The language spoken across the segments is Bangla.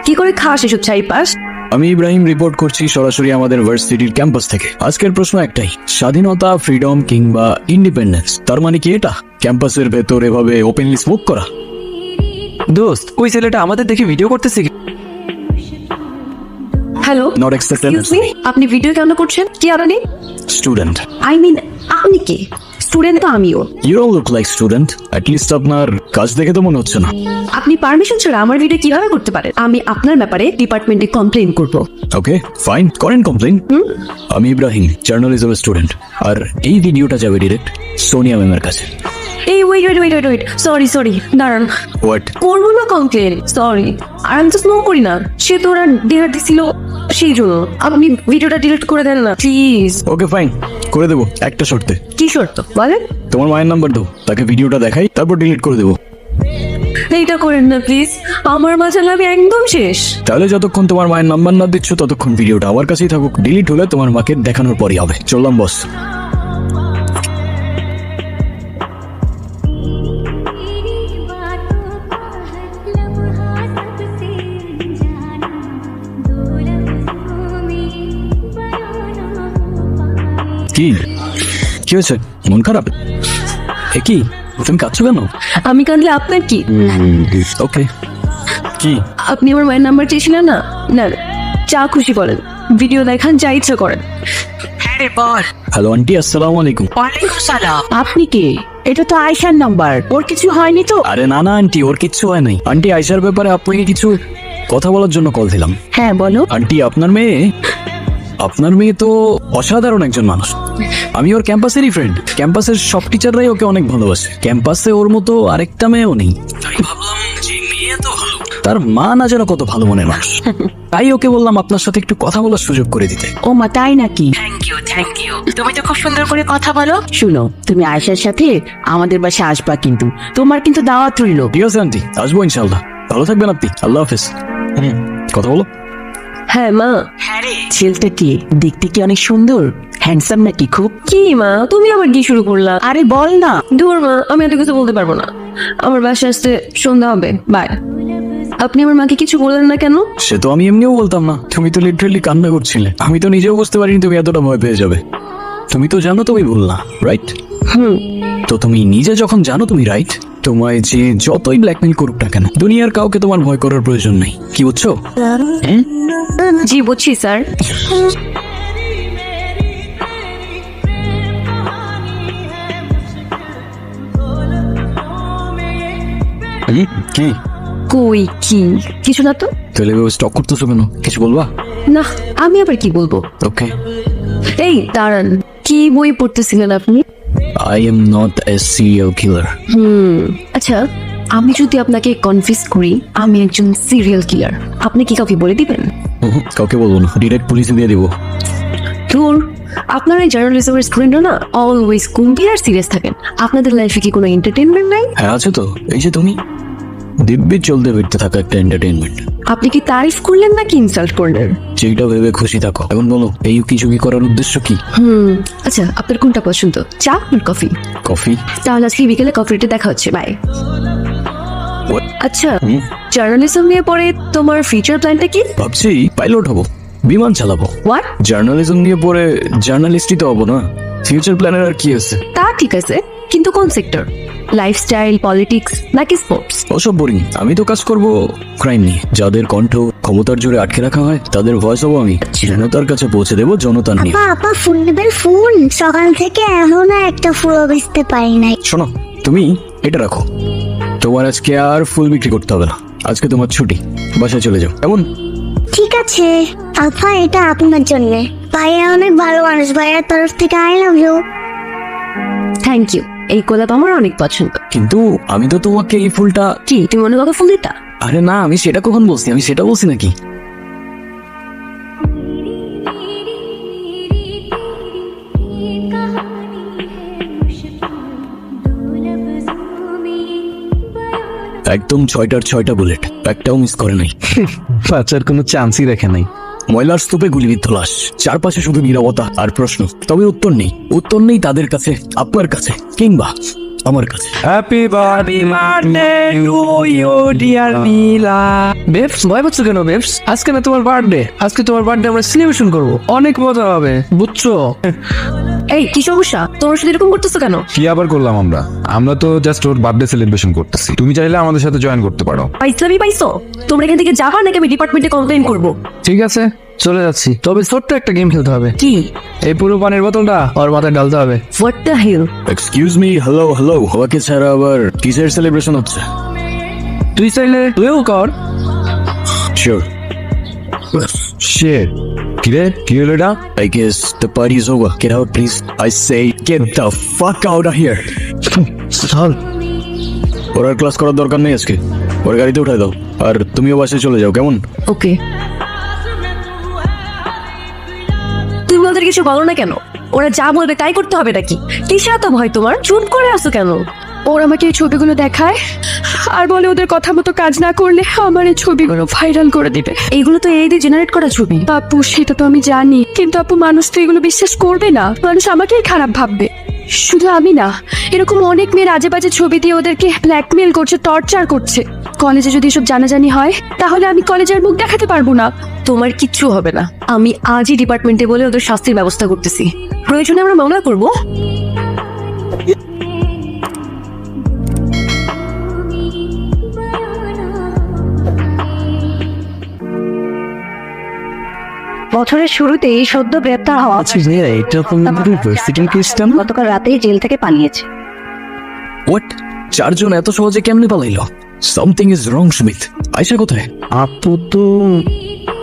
কি করে খাস এসব চাইপাস? আমি ইব্রাহিম রিপোর্ট করছি সরাসরি আমাদের ভার্সিটির ক্যাম্পাস থেকে। আজকের প্রশ্ন একটাই, স্বাধীনতা, ফ্রিডম কিংবা ইন্ডিপেন্ডেন্স, তার মানে কি এটা? ক্যাম্পাসের ভেতর এভাবে ওপেনলি স্মোক করা? দোস্ত, ওই ছেলেটা আমাদের দেখে ভিডিও করতেছে কি? Hello, not accepted. আপনি ভিডিও কেন করছেন? কি আপনি? স্টুডেন্ট। আই মিন আপনি কি? স্টুডেন্ট তো আমিও। You don't look like student. At least আপনার কাজ দেখে তো মনে হচ্ছে না। আপনি পারমিশন ছাড়া আমার ভিডিও কিভাবে করতে পারেন? আমি আপনার ব্যাপারে ডিপার্টমেন্টে কমপ্লেইন করব। ওকে ফাইন, করেন কমপ্লেইন। আমি ইব্রাহিম, জার্নালিজমের স্টুডেন্ট, আর এই ভিডিওটা যাবে ডিরেক্ট সোনিয়া ম্যামের কাছে। এই ওয়েট, সরি দাঁড়ান। হোয়াট? করবো না কমপ্লেন, সরি। আর আমি তো স্নো করি না, সে তো ওরা ডিহার দিছিল সেই জন্য। আপনি ভিডিওটা ডিলিট করে দেন না প্লিজ। ওকে ফাইন, করে দেবো, একটা শর্তে। কি শর্ত বলেন? তোমার মায়ের নাম্বার দাও, তাকে ভিডিওটা দেখাই, তারপর ডিলিট করে দেবো। এইটা করেন না প্লিজ, আমার মাঝে আমি একদম শেষ। তাহলে যতক্ষণ তোমার মায়ের নাম্বার না দিচ্ছ ততক্ষণ ভিডিওটা আমার কাছেই থাকুক। ডিলিট হলে তোমার মাকে দেখানোর পরই হবে। চললাম বস। কি কি হয়েছে? মন খারাপ? এ কি, তুমি কাঁদছো কেন? আমি কাঁদলে আপনার কি? ওকে, কি? আপনি আমার মায়ের নাম্বার চেয়েছিলেন না? না, যা খুশি বলেন, ভিডিও দেখান, যা ইচ্ছা করেন। হ্যাঁ রে বল। হ্যালো আন্টি, আসসালামু আলাইকুম। ওয়ালাইকুম সালাম। আপনি কে? এটা তো আয়শার নাম্বার, ওর কিছু হয়নি তো? আরে না না আন্টি, ওর কিচ্ছু হয় নাই। আন্টি, আয়শার ব্যাপারে আপনাকে কিছু কথা বলার জন্য কল দিলাম। হ্যাঁ বলো। আন্টি, আপনার মেয়ে তো অসাধারণ একজন মানুষ। আমি ওর ক্যাম্পাসেরই ফ্রেন্ড। ক্যাম্পাসের সব টিচাররাই ওকে অনেক ভালোবাসে। ক্যাম্পাসে ওর মতো আরেকটা মেয়েও নেই। আমি ভাবলাম যে মেয়ে তো ভালো, তার মা না যেন কত ভালো মনের মানুষ। তাই ওকে বললাম আপনার সাথে একটু কথা বলার সুযোগ করে দিতে। ও মা, তাই নাকি? Thank you. তুমি তো খুব সুন্দর করে কথা বলো। শুনো, তুমি আয়শার সাথে আমাদের বাসায় আসবা, কিন্তু তোমার কিন্তু দাওয়াত রইল। ঠিক আছে আন্টি, আসবো ইনশাল্লাহ। ভালো থাকবেন আপনি। আল্লাহ হাফেজ। কথা বলো। হ্যাঁ মা। হ্যাঁ রে। ছেলেটা কি দেখতে কি অনেক সুন্দর, হ্যান্ডসাম নাকি খুব? কি মা, তুমি আবার কি শুরু করলা? আরে বল না। দূর মা, আমি এত কিছু বলতে পারবো না। আমার বাসায় আসতে সন্ধ্যা হবে, বাই। আপনি আমার মাকে কিছু বললেন না কেন? সে তো আমি এমনিও বলতাম না। তুমি তো লিটারালি কান্না করছিলে। আমি তো নিজেও বুঝতে পারিনি তুমি এতটা ভয় পেয়ে যাবে। তুমি তো জানো তুমি ভুল না, রাইট? তো তুমি নিজে যখন জানো তুমি রাইট, তোমায় যে যতই ব্ল্যাকমেইল করুক না কেন, দুনিয়ার কাউকে তোমার ভয় করার প্রয়োজন নেই। কি বুঝছো? হ্যাঁ, জি বুঝছি স্যার। কি? কই কি কিছু না তো। তাহলে স্টক করতেছো কেন? কিছু বলবা? না, আমি আবার কি বলবো। ওকে। এই দাঁড়ান, কি বই পড়তেছিলেন আপনি? I am not a serial killer. আচ্ছা, আমি যদি আপনাকে কনফিউজ করি আমি একজন সিরিয়াল কিলার, আপনি কি কাউকে বলে দিবেন? কাউকে বলবো না, ডিরেক্ট পুলিশে দিয়ে দিব। ধুর, আপনারা জার্নালিজমের স্টুডেন্টরা না অলওয়েজ গম্ভীর আর সিরিয়াস থাকেন। আপনাদের লাইফে কি কোনো এন্টারটেইনমেন্ট নাই? হ্যাঁ আছে তো, এই যে তুমি দিব্যি চলতে ফিরতে থাকা একটা এন্টারটেইনমেন্ট। আপনি কি তারিফ করলেন নাকি ইনসাল্ট করলেন? যেটা ভেবে খুশি থাকো। এখন বলো, এই উকি করার উদ্দেশ্য কি? আচ্ছা, আপনার কোনটা পছন্দ, চা না কফি? কফি। তাহলে আজকে বিকেলে কফিতে দেখা হচ্ছে, বাই। আচ্ছা, জার্নালিজম নিয়ে পরে তোমার ফিউচার প্ল্যানটা কি? ভাবছি পাইলট হব, বিমান চালাবো। হোয়াট? জার্নালিজম নিয়ে পরে জার্নালিস্টই তো হবো না। ফিউচার প্ল্যানের আর কি আছে? তা ঠিক আছে, কিন্তু কোন সেক্টর? লাইফস্টাইল, পলিটিক্স নাকি স্পোর্টস? ওসব বোরিং। আমি তো কাজ করব ক্রাইম নিয়ে। যাদের কণ্ঠ ক্ষমতার জোরে আটকে রাখা হয় তাদের ভয়েস হবো আমি। জনতার কাছে পৌঁছে দেবো জনতার নিয়ে। আপা ফুল নেবেন? ফুল সকাল থেকে এখনো একটা ফুলও বেচতে পারি নাই। শোনো, তুমি এটা রাখো। তোমার আজকে আর ফুল বিক্রি করতে হবে না। আজকে তোমার ছুটি, বাসায় চলে যাও। কেমন? ঠিক আছে আপা, এটা আপনার জন্য। ভাইয়া অনেক ভালো মানুষ, ভাইয়ার তরফ থেকে I love you. Thank you, এই গোলাপ আমার অনেক পছন্দ। কিন্তু আমি তো তোমাকে এই ফুলটা। কি তুমি মনে কত ফুল দিতা? আরে না, আমি সেটা কখন বলছি? আমি সেটা বলছি নাকি? একদম 6টার 6টা বুলেট, একটাও মিস করে নাই। বাচ্চার কোনো চান্সই রেখে নাই। ময়লার স্তূপে গুলিবিদ্ধ লাশ, চারপাশে শুধু নীরবতা আর প্রশ্ন। তবে উত্তর নেই। উত্তর নেই তাদের কাছে, আপনার কাছে, কিংবা আমার কাছে। Happy birthday to you dear Nila. Babes ভয় পাচ্ছ কেন বেবস? আজকে না তোমার বার্থডে, আজকে তোমার বার্থডে আমরা সেলিব্রেশন করব, অনেক মজা হবে বুঝছো? এই কি সমস্যা, তোমরা শুধু এরকম করতেছো কেন? কি আবার করলাম আমরা তো জাস্ট ওর বার্থডে সেলিব্রেশন করতেছি। তুমি চাইলে আমাদের সাথে জয়েন করতে পারো। ইসলামী পাইছো? তোমরা এখান থেকে যাবা নাকি আমি ডিপার্টমেন্টে কমপ্লেইন করবো? ঠিক আছে চলে যাচ্ছি, তবে ছোট্ট একটা গেম খেলতে হবে। কি? এই পুরো পানির বোতলটা ওর মাথায় ঢালতে হবে। What the hell? Excuse me, hello hello, okay ছাড়া আবার কিসের সেলিব্রেশন হচ্ছে? তুই চাইলে তুইও কর। শিওর। শিট, কিরে কি হলো এটা? I guess the party is over. Get out, please. I say, get the fuck out of here. চল। ওর আর ক্লাস করার দরকার নেই আজকে। ওর গাড়িতে উঠাই দাও, আর তুমিও বাসায় চলে যাও, কেমন? ওকে। তুমি ওদের কিছু বলো না কেন? ওরা যা বলবে তাই করতে হবে নাকি? কিসের এত ভয় তোমার? চুপ করে আসো কেন? ওরা আমাকে এই ছবিগুলো দেখায় আর বলে ওদের কথা মতো কাজ না করলে আমার এই ছবিগুলো ভাইরাল করে দিবে। এইগুলো তো এই দিয়ে জেনারেট করা ছবি। আপু সেটা তো আমি জানি, কিন্তু আপু মানুষ তো এগুলো বিশ্বাস করবে না, মানুষ আমাকেই খারাপ ভাববে। শুধু আমি না, এরকম অনেক মেয়ের আজে বাজে ছবি দিয়ে ওদেরকে ব্ল্যাকমেল করছে, টর্চার করছে। কলেজে যদি এসব জানাজানি হয় তাহলে আমি কলেজের মুখ দেখাতে পারবো না। তোমার কিচ্ছু হবে না, আমি আজই ডিপার্টমেন্টে বলে ওদের শাস্তির ব্যবস্থা করতেছি। প্রয়োজনে আমরা মামলা করব। বছরের শুরুতেই সদ্য গ্রেপ্তার হওয়া এটা তোমাদের ইউনিভার্সিটি কেসটা? গতকাল রাতেই জেল থেকে পালিয়েছে। হোয়াট? চারজন এত সহজে কেমনে পালাইলো? Something is wrong Sumit. Ayesha কোথায়? আপু তো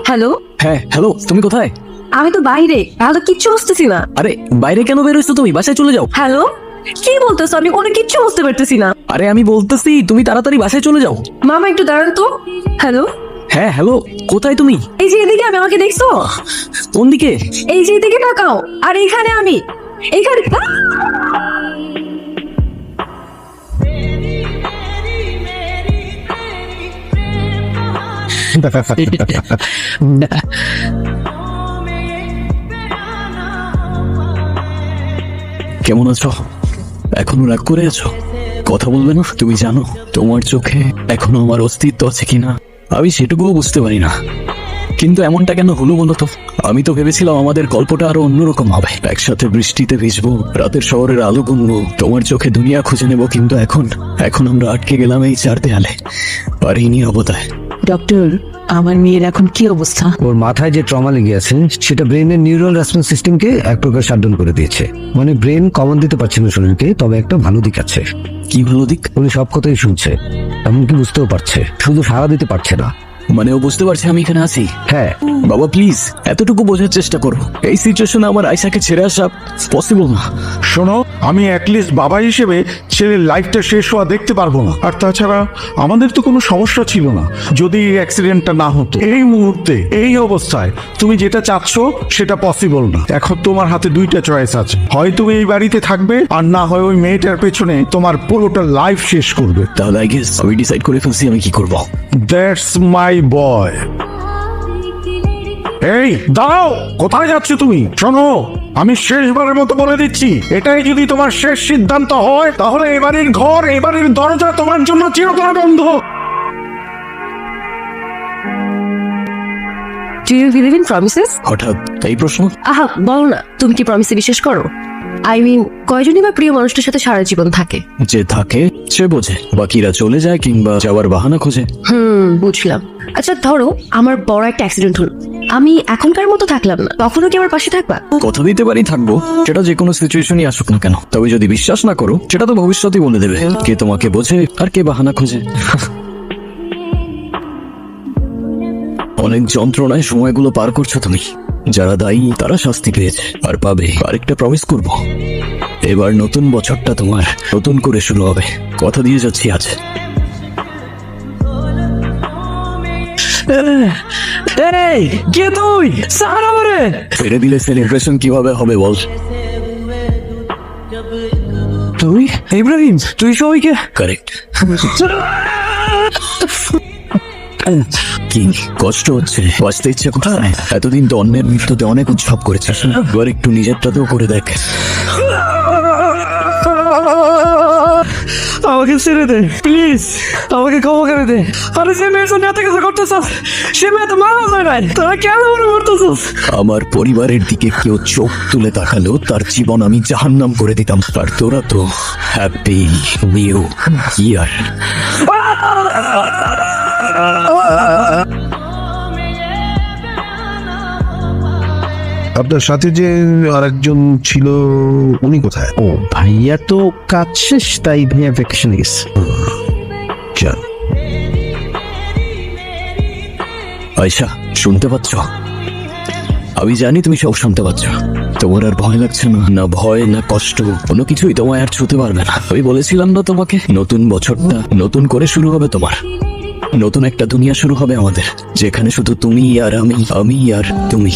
হ্যালো, হ্যাঁ হ্যালো, তুমি কোথায়? আমি তো বাইরে, ভালো কিচ্ছু বুঝতেছি না। আরে বাইরে কেন বের হইছো তুমি? বাসায় চলে যাও। হ্যালো, কি বলতেছো? আমি কোনো কিচ্ছু বুঝতে পারতেছি না। আরে আমি বলতেছি তুমি তাড়াতাড়ি বাসায় চলে যাও। মামা একটু দাঁড়ান তো। হ্যালো, হ্যাঁ হ্যালো, কোথায় তুমি? এই যে এদিকে, আমি, আমাকে দেখছো? কোন দিকে? এই যে এদিকে তাকাও। আর এখানে আমি, এখানে। কেমন আছো? এখনো রাগ করে আছো? কথা বলবে না? তুমি জানো তোমার চোখে এখনো আমার অস্তিত্ব আছে কিনা আমি সেটুকুও বুঝতে পারি না। কিন্তু এমনটা কেন হলো বলো তো? আমি তো ভেবেছিলাম আমাদের গল্পটা আরো অন্যরকম হবে। একসাথে বৃষ্টিতে ভিজবো, রাতের শহরের আলো গুনবো, তোমার চোখে দুনিয়া খুঁজে নেবো। কিন্তু এখন আমরা আটকে গেলাম এই চার দেয়ালে। পারিনি অবতায়। ডক্টর, আমার মেয়ের এখন কি অবস্থা? ওর মাথায় যে ট্রমা লেগে আছে সেটা ব্রেনের নিউরাল রেসপন্স সিস্টেমকে এক প্রকার শাটডাউন করে দিয়েছে। মানে ব্রেন কমন দিতে পারছে না শরীরকে, তবে একটা ভালো দিক আছে। কি ভালো দিক? উনি সব কথাই শুনছে, এমনকি বুঝতেও পারছে, শুধু সাড়া দিতে পারছে না। মানে ও বুঝতে পারছে আমি এখানে আছি? হ্যাঁ। বাবা প্লিজ এতটুকু বোঝার চেষ্টা করো। এই সিচুয়েশনে আমার আয়শাকে ছেড়ে আসা পসিবল না। শোনো, আমি অ্যাটলিস্ট বাবা হিসেবে ছেলের লাইফটা শেষ হওয়া দেখতে পারবো না। আর তাছাড়া আমাদের তো কোনো সমস্যা ছিল না যদি এই অ্যাক্সিডেন্টটা না হতো। এই মুহূর্তে এই অবস্থায় তুমি যেটা চাচ্ছ সেটা পসিবল না। এখন তোমার হাতে দুইটা চয়েস আছে, হয় তুমি এই বাড়িতে থাকবে, আর না হয় ওই মেয়েটার পেছনে তোমার পুরোটা লাইফ শেষ করবে। তাহলে আই গেস আমি ডিসাইড করে ফেলছি আমি কি করবো। দ্যাটস মাই বয়। এই দাঁড়াও, কোথায় যাচ্ছ তুমি? শোনো, আমি শেষবারের মতো বলে দিচ্ছি, এটাই যদি তোমার শেষ সিদ্ধান্ত হয় তাহলে এবারের ঘর, এবারের দরজা তোমার জন্য চিরতরে বন্ধ। Do you believe in promises? হঠাৎ এই প্রশ্ন? আহা, বলো না, তুমি কি প্রমিসে বিশ্বাস করো? আই মিন, কয়জনই বা প্রিয় মানুষটার সাথে সারা জীবন থাকে? যে থাকে সে বোঝে, বাকিরা চলে যায় কিংবা যাওয়ার বাহানা খোঁজে। বুঝলাম। আচ্ছা ধরো আমার বড় একটা অ্যাক্সিডেন্ট হলো, আমি এখনকার মতো থাকলাম না, তখনও কি আমার পাশে থাকবা? কথা দিতে পারি থাকবো, সেটা যে কোনো সিচুয়েশনই আসুক না কেন। তবে যদি বিশ্বাস না করো সেটা তো ভবিষ্যতই বলে দেবে কে তোমাকে বোঝে আর কে বাহানা খোঁজে। অনেক যন্ত্রণায় সময়গুলো পার করছো তুমি। যারা দায়ী তারা শাস্তি পেয়েছে আর পাবে। আরেকটা প্রমিস করব, এবার নতুন বছরটা তোমার নতুন করে শুরু হবে। কথা দিয়ে যাচ্ছি আজ। এই কে তুই? সাহারা মারে। ফেরে দিলে সেলিব্রেশন কিভাবে হবে বল? তুই ইব্রাহিম, তুই সবাইকে। কারেক্ট। কি কষ্ট হচ্ছে? বাঁচতে ইচ্ছে কোথায়? এতদিন তো অন্যের মৃত্যুতে অনেক উৎসব করেছে, এবার একটু নিজেরটাতেও করে দেখ। আমাকে ছেড়ে দে প্লিজ, আমাকে ক্ষমা করে দে। আরে যে মেয়ের জন্য এত কিছু করতেছ, সে মেয়ে তো মারা যায় নাই, তোরা কেন মনে করতেছিস? আমার পরিবারের দিকে কেউ চোখ তুলে তাকালো তার জীবন আমি জাহান্নাম করে দিতাম, আর তোরা তো হ্যাপি নিউ ইয়ার। আপনার সাথে যে আরেকজন ছিল উনি কোথায়? ও ভাইয়া তো কাজ শেষ, তাই ভাইয়া ভ্যাকেশনে গেছে। যান। আয়শা, শুনতে পাচ্ছ? আমি জানি তুমি সব শুনতে পাচ্ছ। তোমার আর ভয় লাগছে না? না ভয় না কষ্ট, কোনো কিছুই তোমায় আর ছুতে পারবে না। আমি বলেছিলাম না তোমাকে, নতুন বছরটা নতুন করে শুরু হবে তোমার। নতুন একটা দুনিয়া শুরু হবে আমাদের, যেখানে শুধু তুমি আর আমি আর তুমি।